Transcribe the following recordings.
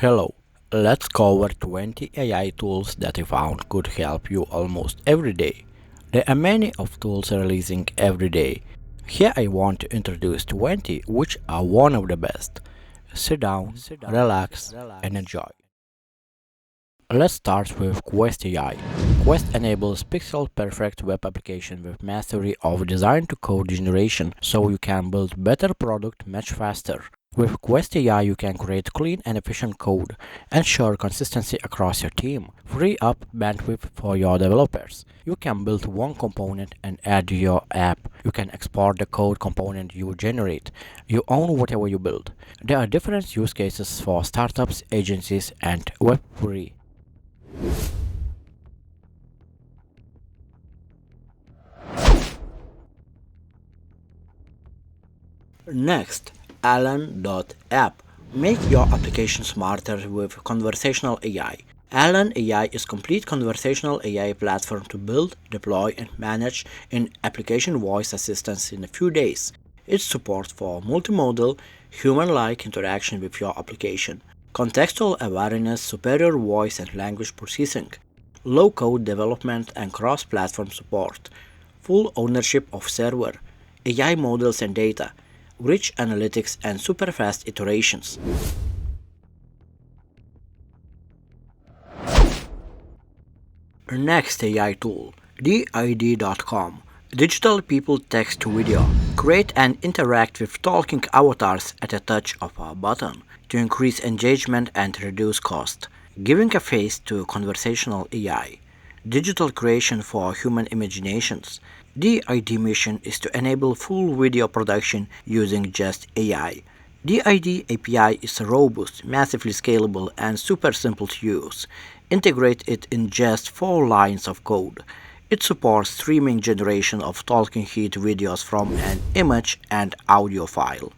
Hello, let's cover 20 AI tools that I found could help you almost every day. There are many of tools releasing every day. Here I want to introduce 20 which are one of the best. Sit down, relax, and enjoy. Let's start with questAI. Quest enables pixel-perfect web application with mastery of design-to-code generation so you can build better product much faster. With questAI you can create clean and efficient code, ensure consistency across your team, free up bandwidth for your developers. You can build one component and add to your app. You can export the code component you generate. You own whatever you build. There are different use cases for startups, agencies, and Web3. Next, Alan.app. Make your application smarter with conversational AI. Alan AI is a complete conversational AI platform to build, deploy, and manage in application voice assistance in a few days. It supports for multimodal, human-like interaction with your application, contextual awareness, superior voice and language processing, low-code development and cross-platform support, full ownership of server, AI models and data, rich analytics and super-fast iterations. Next AI tool, DID.com. Digital people text to video. Create and interact with talking avatars at a touch of a button to increase engagement and reduce cost. Giving a face to conversational AI. Digital creation for human imaginations. DID mission is to enable full video production using just AI. DID API is robust, massively scalable, and super simple to use. Integrate it in just 4 lines of code. It supports streaming generation of talking head videos from an image and audio file.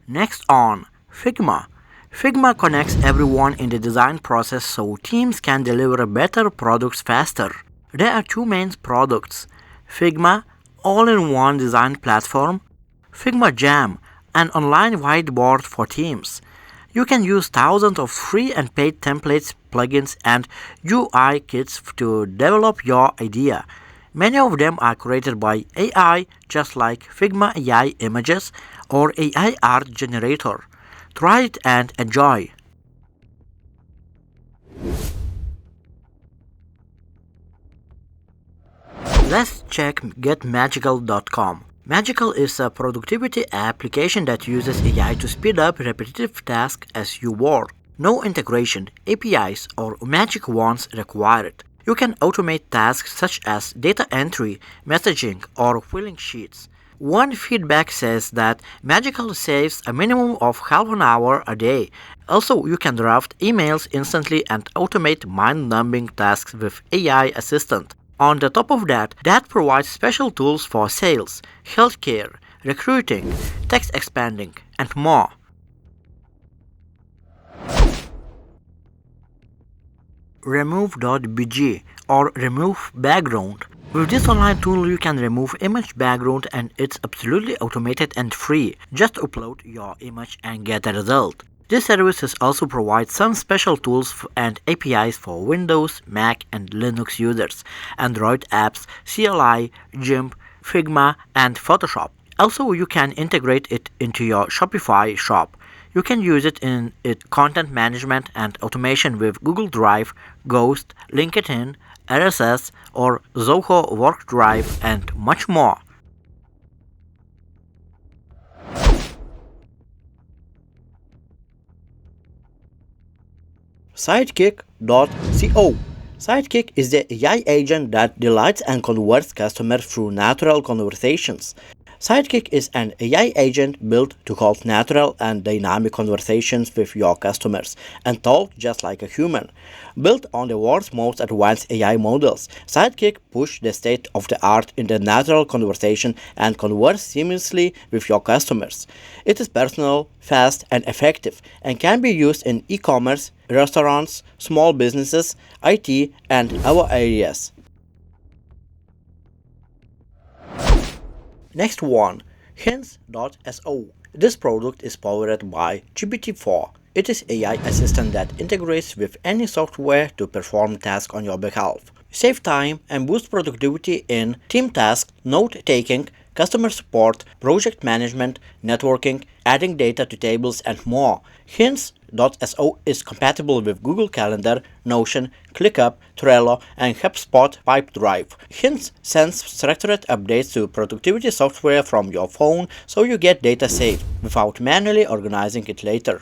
Next on Figma. Figma connects everyone in the design process so teams can deliver better products faster. There are 2 main products: Figma all-in-one design platform, Figma Jam, an online whiteboard for teams. You can use thousands of free and paid templates, plugins, and UI kits to develop your idea. Many of them are created by AI, just like Figma AI Images or AI Art Generator. Try it and enjoy. Let's check getmagical.com. Magical is a productivity application that uses AI to speed up repetitive tasks as you work. No integration, APIs, or magic wands required. You can automate tasks such as data entry, messaging, or filling sheets. One feedback says that Magical saves a minimum of half an hour a day. Also, you can draft emails instantly and automate mind-numbing tasks with AI Assistant. On the top of that, provides special tools for sales, healthcare, recruiting, text expanding, and more. Remove.bg or Remove Background. With this online tool you can remove image background and it's absolutely automated and free. Just upload your image and get a result. This service also provides some special tools and APIs for Windows, Mac and Linux users, Android apps, CLI, GIMP, Figma and Photoshop. Also you can integrate it into your Shopify shop. You can use it in content management and automation with Google Drive, Ghost, LinkedIn, RSS or Zoho Work Drive and much more. Sidekick.co. Sidekick is the AI agent that delights and converts customers through natural conversations. Sidekick is an AI agent built to hold natural and dynamic conversations with your customers and talk just like a human. Built on the world's most advanced AI models, Sidekick pushes the state of the art in the natural conversation and converses seamlessly with your customers. It is personal, fast, and effective, and can be used in e-commerce, restaurants, small businesses, IT, and other areas. Next one, Hints.so. This product is powered by GPT-4. It is AI assistant that integrates with any software to perform tasks on your behalf. Save time and boost productivity in team tasks, note-taking, customer support, project management, networking, adding data to tables, and more. Hints.so is compatible with Google Calendar, Notion, ClickUp, Trello, and HubSpot Pipedrive. Hints sends structured updates to productivity software from your phone so you get data saved without manually organizing it later.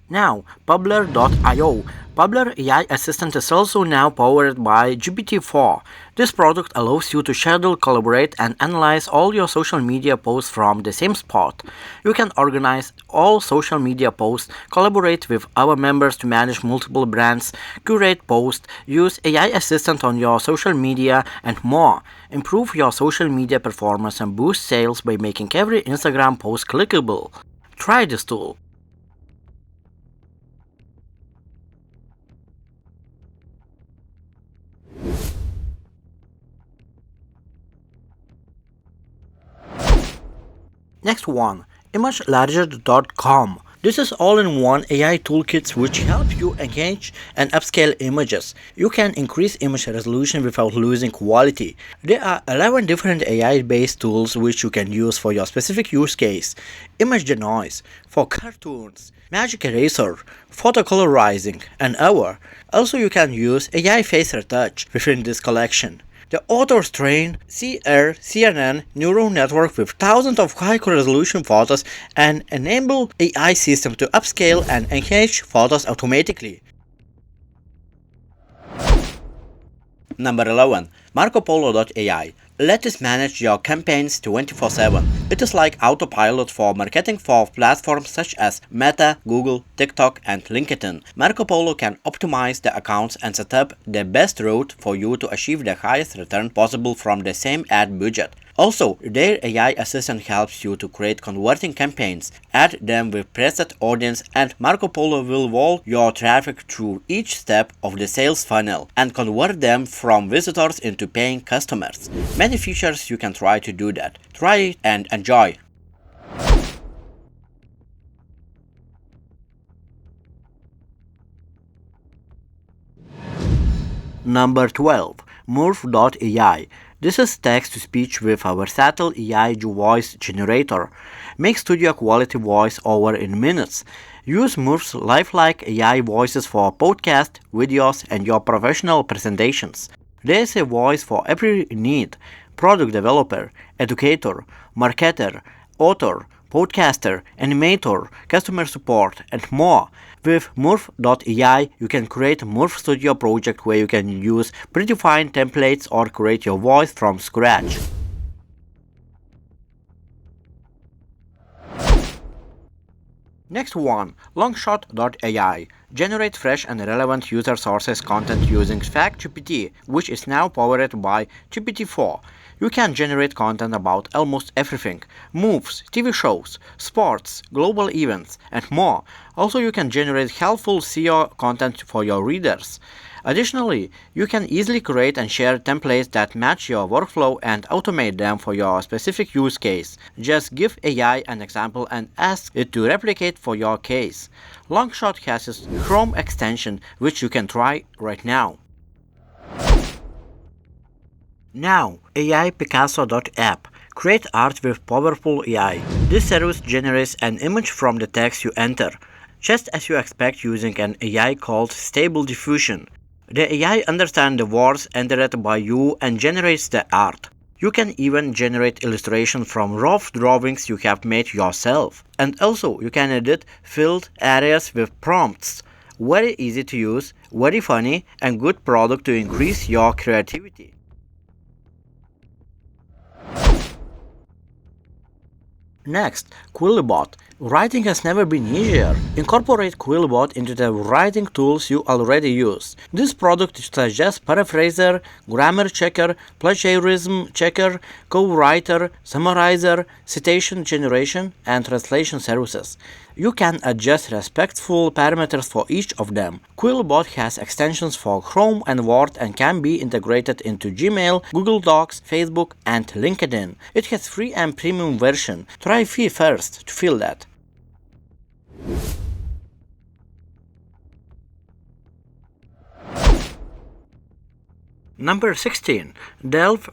Now, Publer.io. Publer AI Assistant is also now powered by GPT-4. This product allows you to schedule, collaborate, and analyze all your social media posts from the same spot. You can organize all social media posts, collaborate with other members to manage multiple brands, curate posts, use AI Assistant on your social media, and more. Improve your social media performance and boost sales by making every Instagram post clickable. Try this tool. Next one, ImageEnlarger.com. This is all-in-one AI toolkits which help you engage and upscale images. You can increase image resolution without losing quality. There are 11 different AI-based tools which you can use for your specific use case. Image Denoise for cartoons, Magic Eraser, photo colorizing, and other. Also you can use AI face retouch within this collection. The authors train CNN neural network with thousands of high-resolution photos and enable AI system to upscale and enhance photos automatically. Number 11. Markopolo AI. Let us manage your campaigns 24/7. It is like autopilot for marketing for platforms such as Meta, Google, TikTok, and LinkedIn. Markopolo can optimize the accounts and set up the best route for you to achieve the highest return possible from the same ad budget. Also, their AI assistant helps you to create converting campaigns, add them with preset audience, and Markopolo will walk your traffic through each step of the sales funnel and convert them from visitors into paying customers. Many features you can try to do that. Try it and enjoy. Number 12. Murf AI. This is text-to-speech with a versatile AI voice generator. Make studio quality voice over in minutes. Use Murf's lifelike AI voices for podcasts, videos, and your professional presentations. There is a voice for every need: product developer, educator, marketer, author, podcaster, animator, customer support, and more. With Murf.ai, you can create a Murf Studio project where you can use predefined templates or create your voice from scratch. Next one, Longshot AI. Generate fresh and relevant user sources content using FactGPT, which is now powered by GPT-4. You can generate content about almost everything: moves, TV shows, sports, global events, and more. Also, you can generate helpful SEO content for your readers. Additionally, you can easily create and share templates that match your workflow and automate them for your specific use case. Just give AI an example and ask it to replicate for your case. Longshot has its Chrome extension, which you can try right now. Now, AI Picasso.app. Create art with powerful AI. This service generates an image from the text you enter, just as you expect using an AI called Stable Diffusion. The AI understands the words entered by you and generates the art. You can even generate illustrations from rough drawings you have made yourself. And also, you can edit filled areas with prompts. Very easy to use, very funny, and good product to increase your creativity. Next, Quillbot. Writing has never been easier. Incorporate Quillbot into the writing tools you already use. This product suggests paraphraser, grammar checker, plagiarism checker, co-writer, summarizer, citation generation, and translation services. You can adjust respectful parameters for each of them. Quillbot has extensions for Chrome and Word and can be integrated into Gmail, Google Docs, Facebook, and LinkedIn. It has free and premium version. Try free first to feel that. Number 16. Delv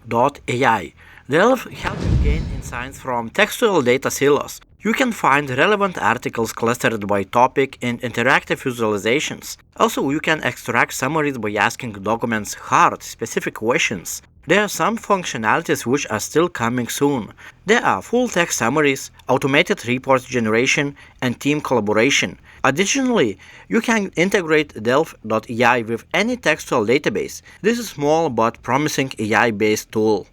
AI. Delv helps you gain insights from textual data silos. You can find relevant articles clustered by topic in interactive visualizations. Also, you can extract summaries by asking documents hard, specific questions. There are some functionalities which are still coming soon. There are full-text summaries, automated report generation, and team collaboration. Additionally, you can integrate Delv AI with any textual database. This is a small but promising AI-based tool.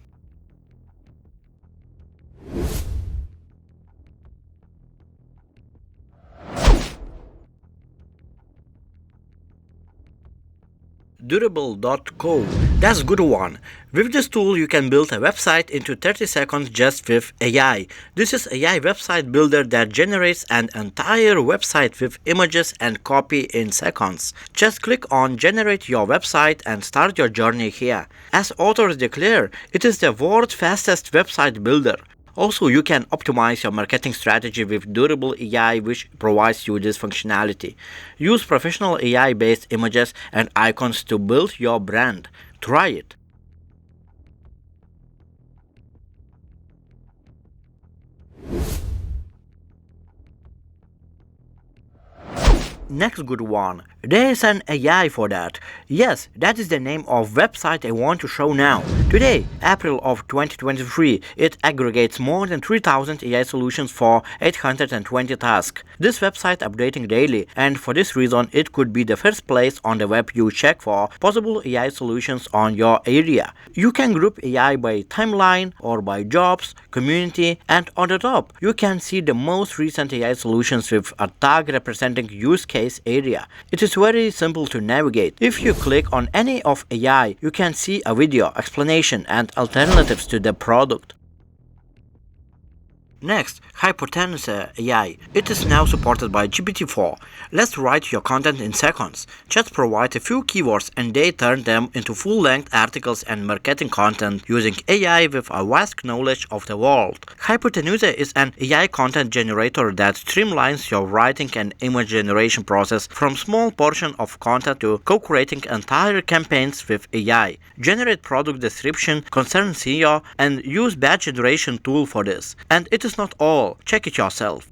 Durable.co. That's a good one. With this tool, you can build a website into 30 seconds just with AI. This is AI website builder that generates an entire website with images and copy in seconds. Just click on Generate Your Website and start your journey here. As authors declare, it is the world's fastest website builder. Also, you can optimize your marketing strategy with Durable AI, which provides you this functionality. Use professional AI-based images and icons to build your brand. Try it. Next good one. There is an AI for that. Yes, that is the name of website I want to show now. Today, April of 2023, it aggregates more than 3000 AI solutions for 820 tasks. This website updating daily, and for this reason it could be the first place on the web you check for possible AI solutions on your area. You can group AI by timeline or by jobs, community, and on the top, you can see the most recent AI solutions with a tag representing use case area. It is very simple to navigate. If you click on any of AI, you can see a video, explanation, and alternatives to the product. Next, Hypotenuse AI. It is now supported by GPT-4. Let's write your content in seconds. Just provide a few keywords and they turn them into full-length articles and marketing content using AI with a vast knowledge of the world. Hypotenuse is an AI content generator that streamlines your writing and image generation process from small portion of content to co-creating entire campaigns with AI. Generate product description, concern SEO, and use batch generation tool for this. And it is not all. Check it yourself.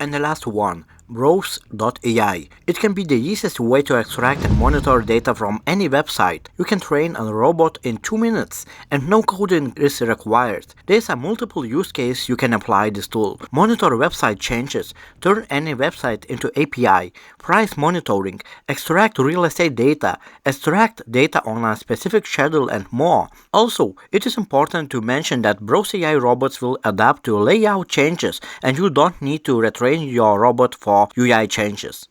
And the last one, Rephrase AI. It can be the easiest way to extract and monitor data from any website. You can train a robot in 2 minutes and no coding is required. There are multiple use cases you can apply this tool. Monitor website changes, turn any website into API, price monitoring, extract real estate data, extract data on a specific schedule and more. Also, it is important to mention that Rephrase AI robots will adapt to layout changes and you don't need to retrain your robot for UI changes.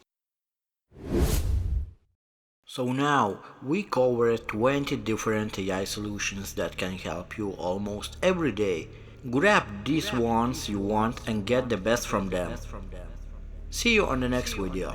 So now we covered 20 different AI solutions that can help you almost every day. Grab these ones you want and get the best from them. See you on the next video.